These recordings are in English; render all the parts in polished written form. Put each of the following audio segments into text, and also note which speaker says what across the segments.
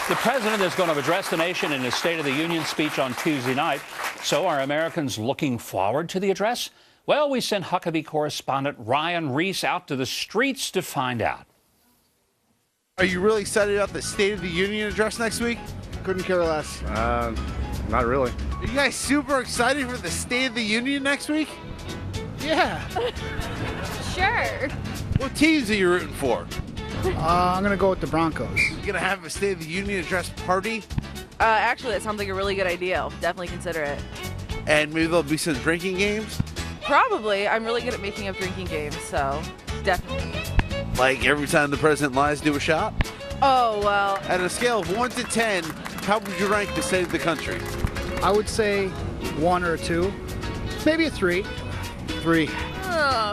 Speaker 1: The president is going to address the nation in his State of the Union speech on Tuesday night. So are Americans looking forward to the address? Well, we sent Huckabee correspondent Ryan Reese out to the streets to find out.
Speaker 2: Are you really excited about the State of the Union address next week?
Speaker 3: Couldn't care less. Not really.
Speaker 2: Are you guys super excited for the State of the Union next week?
Speaker 3: Yeah.
Speaker 4: Sure.
Speaker 2: What teams are you rooting for?
Speaker 3: I'm going to go with the Broncos.
Speaker 2: You gonna have a State of the Union address party?
Speaker 4: Actually, that sounds like a really good idea. I'll definitely consider it.
Speaker 2: And maybe there'll be some drinking games?
Speaker 4: Probably. I'm really good at making up drinking games, so definitely.
Speaker 2: Like every time the president lies, do a shot?
Speaker 4: Oh, well.
Speaker 2: At a scale of 1 to 10, how would you rank the state of the country?
Speaker 3: I would say 1 or a 2. Maybe a 3. 3.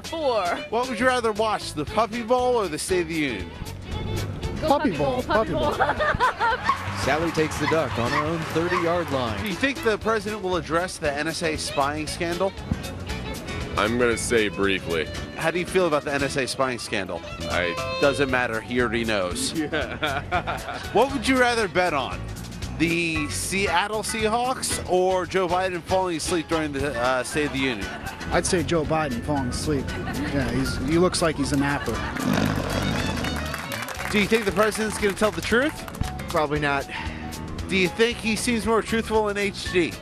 Speaker 4: 4.
Speaker 2: What would you rather watch, the Puppy Bowl or the State of the Union?
Speaker 3: Puppy Bowl.
Speaker 5: Sally takes the duck on her own 30-yard
Speaker 2: Do
Speaker 5: line.
Speaker 2: you think the president will address the NSA spying scandal?
Speaker 6: I'm going to say briefly.
Speaker 2: How do you feel about the NSA spying scandal? Doesn't matter, he already knows. What would you rather bet on? The Seattle Seahawks or Joe Biden falling asleep during the State of the Union?
Speaker 3: I'd say Joe Biden falling asleep. Yeah, he looks like he's a napper.
Speaker 2: Do you think the president's going to tell the truth?
Speaker 5: Probably not.
Speaker 2: Do you think he seems more truthful in HD?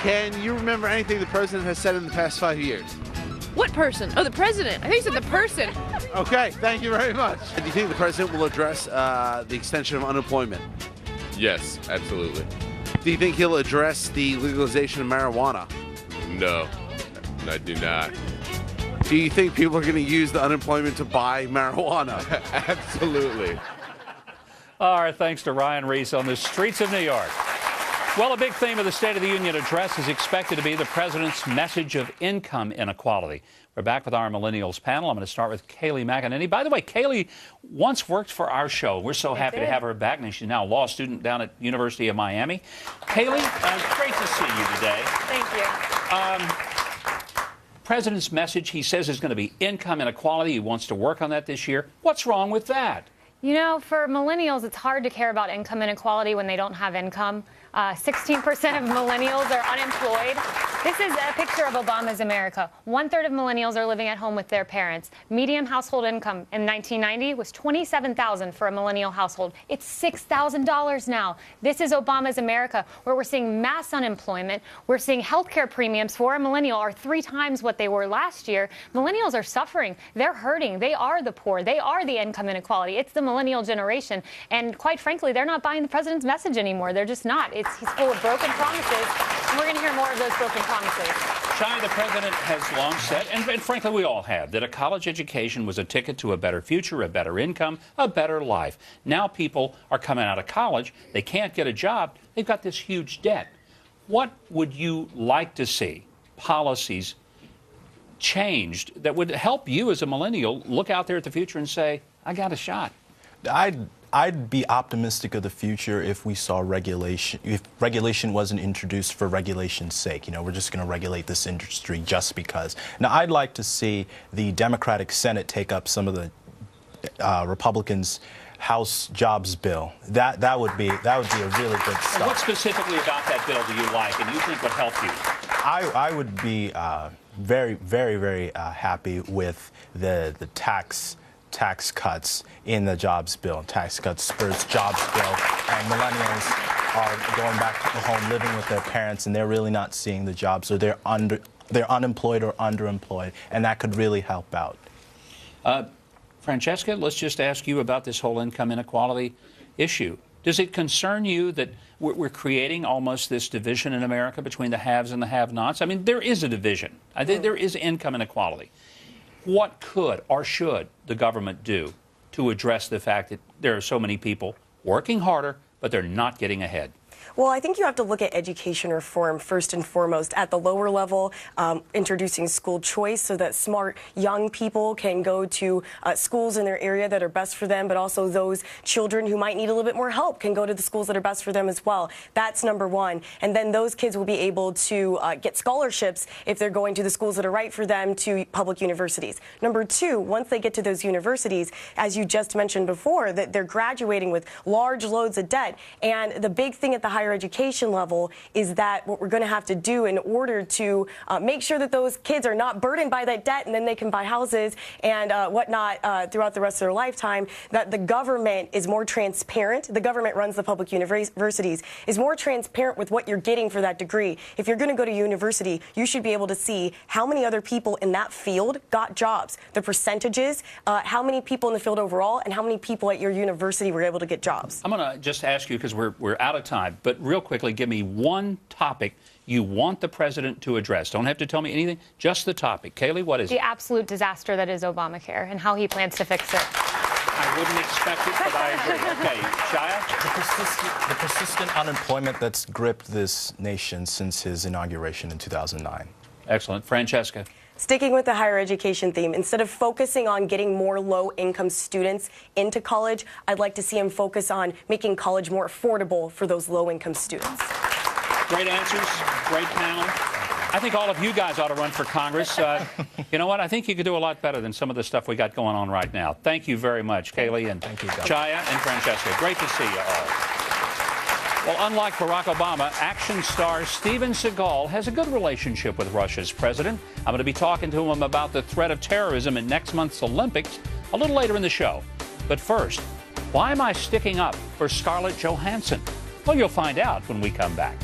Speaker 2: Can you remember anything the president has said in the past 5 years?
Speaker 4: What person? Oh, the president. I think you said the person.
Speaker 2: Okay, thank you very much. Do you think the president will address the extension of unemployment?
Speaker 6: Yes, absolutely.
Speaker 2: Do you think he'll address the legalization of marijuana?
Speaker 6: No, I do not.
Speaker 2: Do you think people are going to use the unemployment to buy marijuana?
Speaker 6: Absolutely.
Speaker 1: All right, thanks to Ryan Reese on the streets of New York. Well, a big theme of the State of the Union address is expected to be the president's message of income inequality. We're back with our Millennials panel. I'm going to start with Kaylee McEnany. By the way, Kaylee once worked for our show. We're so happy to have her back, and she's now a law student down at University of Miami. Kaylee, great to see you today.
Speaker 4: Thank you.
Speaker 1: President's message, he says, is going to be income inequality. He wants to work on that this year. What's wrong with that?
Speaker 7: You know, for millennials, it's hard to care about income inequality when they don't have income. 16% of millennials are unemployed. This is a picture of Obama's America. 1/3 of millennials are living at home with their parents. Median household income in 1990 was $27,000 for a millennial household. It's $6,000 now. This is Obama's America, where we're seeing mass unemployment. We're seeing healthcare premiums for a millennial are 3 times what they were last year. Millennials are suffering. They're hurting. They are the poor. They are the income inequality. It's the millennial generation. And quite frankly, they're not buying the president's message anymore. They're just not. He's full of broken promises, and we're going to hear more of those broken promises.
Speaker 1: Shai, the president has long said, and frankly we all have, that a college education was a ticket to a better future, a better income, a better life. Now people are coming out of college, they can't get a job, they've got this huge debt. What would you like to see policies changed that would help you as a millennial look out there at the future and say, I got a shot?
Speaker 8: I'd be optimistic of the future if we saw regulation, if regulation wasn't introduced for regulation's sake. You know, we're just going to regulate this industry just because. Now, I'd like to see the Democratic Senate take up some of the Republicans' House jobs bill. That would be a really good start.
Speaker 1: And what specifically about that bill do you like and you think would help you?
Speaker 8: I would be very, very, very happy with the tax cuts in the jobs bill. Tax cuts spurs jobs bill, and millennials are going back to home living with their parents, and they're really not seeing the jobs, or they're unemployed or underemployed, and that could really help out.
Speaker 1: Francesca, let's just ask you about this whole income inequality issue. Does it concern you that we're creating almost this division in America between the haves and the have-nots? I mean, there is a division. I think there is income inequality. What could or should the government do to address the fact that there are so many people working harder, but they're not getting ahead?
Speaker 9: Well, I think you have to look at education reform first and foremost at the lower level, introducing school choice so that smart young people can go to schools in their area that are best for them, but also those children who might need a little bit more help can go to the schools that are best for them as well. That's number one. And then those kids will be able to get scholarships if they're going to the schools that are right for them to public universities. Number two, once they get to those universities, as you just mentioned before, that they're graduating with large loads of debt. And the big thing at the higher education level is that what we're going to have to do in order to make sure that those kids are not burdened by that debt and then they can buy houses and whatnot throughout the rest of their lifetime, that the government is more transparent. The government runs the public universities, is more transparent with what you're getting for that degree. If you're going to go to university, you should be able to see how many other people in that field got jobs, the percentages, how many people in the field overall, and how many people at your university were able to get jobs.
Speaker 1: I'm going to just ask you, because we're out of time, but real quickly, give me one topic you want the president to address. Don't have to tell me anything, just the topic. Kaylee, what is it?
Speaker 7: The absolute disaster that is Obamacare and how he plans to fix it.
Speaker 1: I wouldn't expect it, but I agree. Okay, Shia?
Speaker 8: The persistent unemployment that's gripped this nation since his inauguration in 2009.
Speaker 1: Excellent. Francesca?
Speaker 9: Sticking with the higher education theme, instead of focusing on getting more low-income students into college, I'd like to see him focus on making college more affordable for those low-income students.
Speaker 1: Great answers. Great panel. I think all of you guys ought to run for Congress. You know what? I think you could do a lot better than some of the stuff we got going on right now. Thank you very much, Kaylee and Shia and Francesca. Great to see you all. Well, unlike Barack Obama, action star Steven Seagal has a good relationship with Russia's president. I'm going to be talking to him about the threat of terrorism in next month's Olympics a little later in the show. But first, why am I sticking up for Scarlett Johansson? Well, you'll find out when we come back.